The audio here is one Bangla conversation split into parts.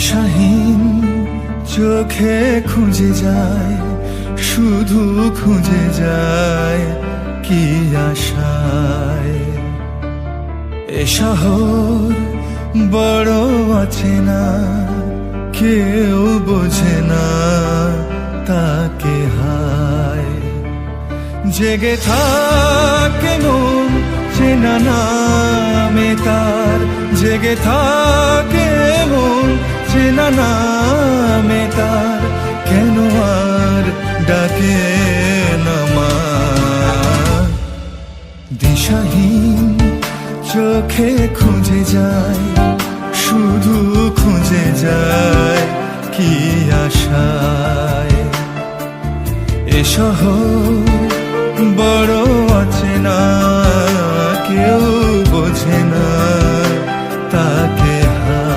দিশাহীন চোখে খুঁজে যায়, শুধু খুঁজে যায় কি আশায়। এ শহর বড় আছে না, কেউ বোঝে না তাকে হায়। জেগে থাকে মন চেনা নামে তার, জেগে থাকে মন চেনা নামে তার, কেন আর ডাকে না মা। দিশাহীন চোখে খুঁজে যায়, শুধু খুঁজে যায় কি আশায়। এ শহর বড় আছে না, কেউ বোঝে না তাকে হায়।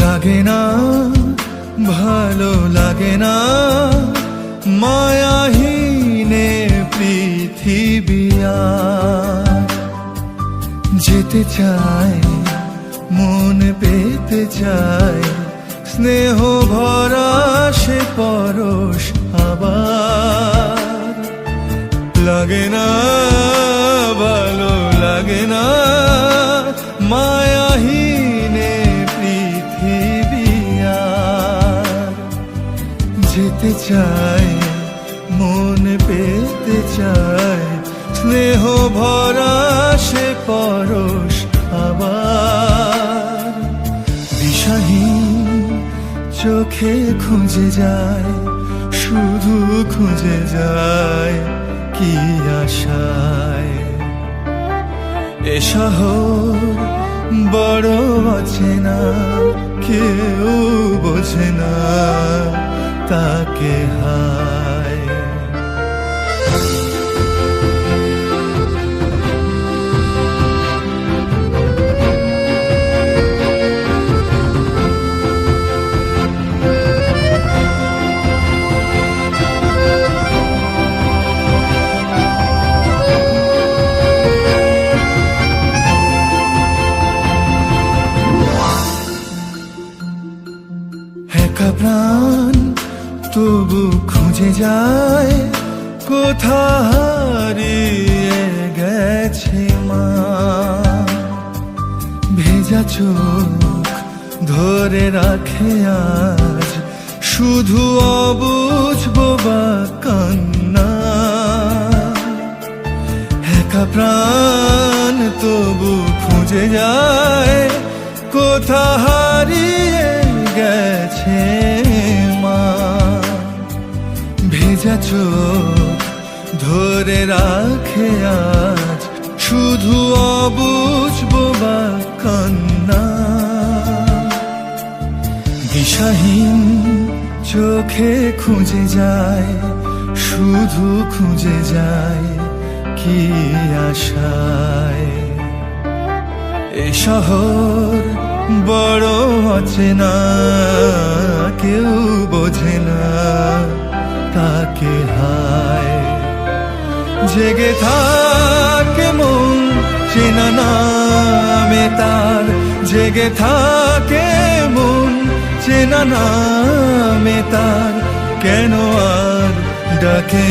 লাগে না ভালো লাগে না মায়াহীনে পৃথিবী আর। যেতে চায় মন পেতে চায়, স্নেহ ভরা সে পরশ আবার। লাগে না ভালো লাগে না মায়াহীনে পৃথিবী আর। যেতে চায় মন পেতে চায়, স্নেহ ভরা সে পরশ আবার। দিশাহীন চোখে খুঁজে যায়, শুধু খুঁজে যায় কি আশায়। এ শহর বড় আছে না, কেউ বোঝে না তাকে হায়। একা প্রাণ তবু খুঁজে যায়, কোথা হারিয়ে গেছে মা। ভেজা চোখ ধরে রাখে আজ, শুধু অবুঝ বোবা কান্না। একা প্রাণ তবু খুঁজে যায়, কোথা হারিয়ে গেছে মা। ভেজা চোখ ধরে রাখে আজ, শুধু অবুঝ বোবা কান্না। দিশাহীন চোখে খুঁজে যায়, শুধু খুঁজে যায় কি আশায়। এ শহর বড় আছে না, কেউ বোঝে না তাকে হায়। জেগে থাকে মন চেনা নামে তার, জেগে থাকে মন চেনা নামে তার, কেন আর ডাকে